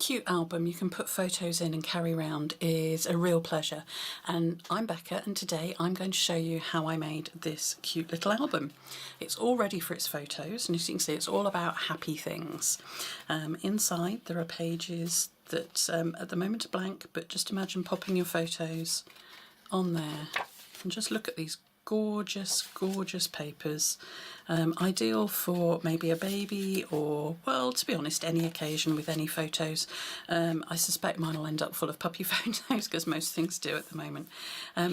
cute album you can put photos in and carry around is a real pleasure. And I'm Becca, and today I'm going to show you how I made this cute little album. It's all ready for its photos, and as you can see it's all about happy things. Inside there are pages that at the moment are blank, but just imagine popping your photos on there and just look at these gorgeous papers. Ideal for maybe a baby or, well, to be honest, any occasion with any photos. I suspect mine will end up full of puppy photos because most things do at the moment.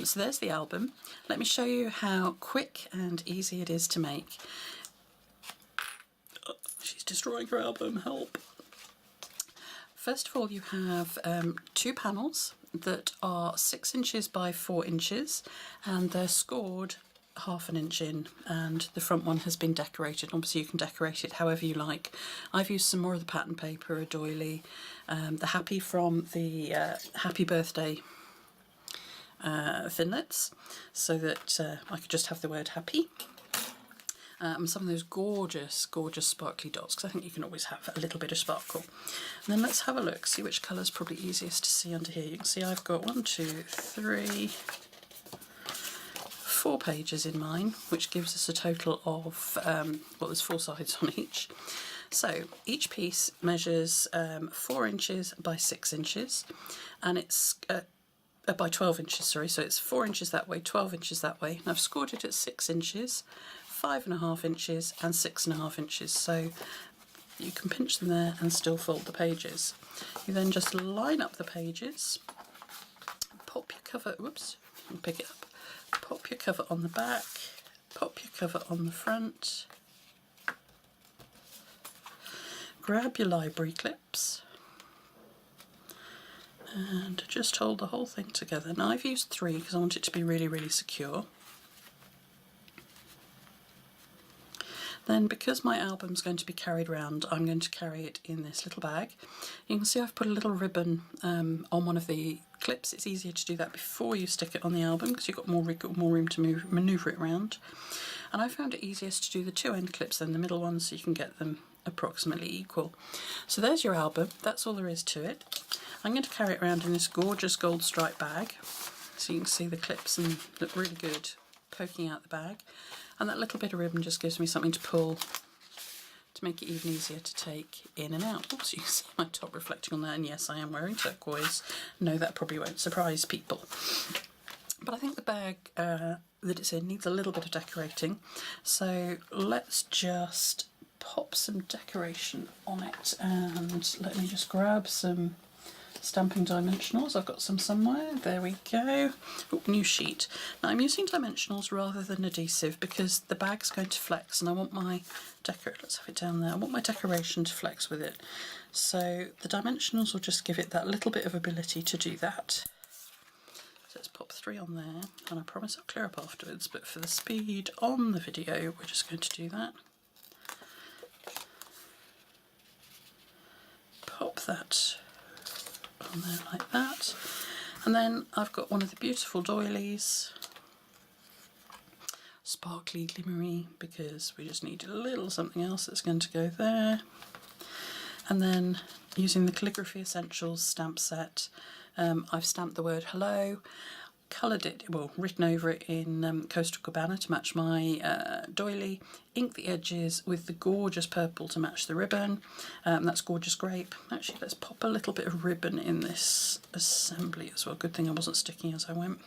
So there's the album. Let me show you how quick and easy it is to make. Oh, she's destroying her album, help. First of all, you have two panels that are 6 inches by 4 inches, and they're scored 1/2 inch in, and the front one has been decorated. Obviously you can decorate it however you like. I've used some more of the pattern paper, a doily, the happy from the happy birthday thinlits, so that I could just have the word happy. Some of those gorgeous sparkly dots, because I think you can always have a little bit of sparkle. And then let's have a look, see which colour's probably easiest to see under here. You can see I've got 1, 2, 3, 4 pages in mine, which gives us a total of, well, there's 4 sides on each. So each piece measures 4 inches by 6 inches, and it's by 12 inches, sorry, so it's 4 inches that way, 12 inches that way, and I've scored it at 6 inches, 5.5 inches and 6.5 inches, so you can pinch them there and still fold the pages. You then just line up the pages, pop your cover, whoops, pick it up, pop your cover on the back, pop your cover on the front, grab your library clips and just hold the whole thing together. Now I've used 3 because I want it to be really secure. Then, because my album's going to be carried around, I'm going to carry it in this little bag. You can see I've put a little ribbon on one of the clips. It's easier to do that before you stick it on the album because you've got more room to manoeuvre it around. And I found it easiest to do the 2 end clips than the middle ones, so you can get them approximately equal. So there's your album. That's all there is to it. I'm going to carry it around in this gorgeous gold striped bag, so you can see the clips and look really good poking out the bag. And that little bit of ribbon just gives me something to pull to make it even easier to take in and out. Oops, you can see my top reflecting on that, and yes, I am wearing turquoise. No, that probably won't surprise people. But I think the bag that it's in needs a little bit of decorating, so let's just pop some decoration on it, and let me just grab some stamping dimensionals. I've got some somewhere. There we go. Oh, new sheet. Now I'm using dimensionals rather than adhesive because the bag's going to flex, and I want my let's have it down there. I want my decoration to flex with it. So the dimensionals will just give it that little bit of ability to do that. So let's pop 3 on there, and I promise I'll clear up afterwards, but for the speed on the video, we're just going to do that. Pop that on there like that, and then I've got one of the beautiful doilies, sparkly, glimmery, because we just need a little something else that's going to go there. And then using the Calligraphy Essentials stamp set, I've stamped the word hello, coloured it, well, written over it in Coastal Cabana to match my doily, inked the edges with the gorgeous purple to match the ribbon. That's gorgeous grape. Actually, let's pop a little bit of ribbon in this assembly as well. Good thing I wasn't sticking as I went.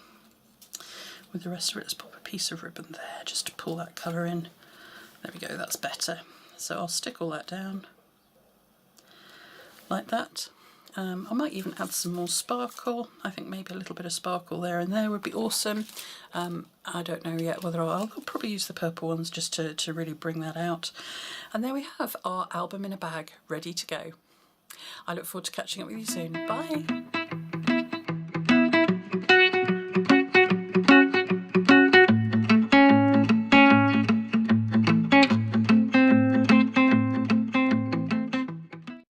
With the rest of it, let's pop a piece of ribbon there just to pull that colour in. There we go, that's better. So I'll stick all that down like that. I might even add some more sparkle. I think maybe a little bit of sparkle there and there would be awesome. I don't know yet whether I'll probably use the purple ones just to really bring that out. And there we have our album in a bag ready to go. I look forward to catching up with you soon. Bye!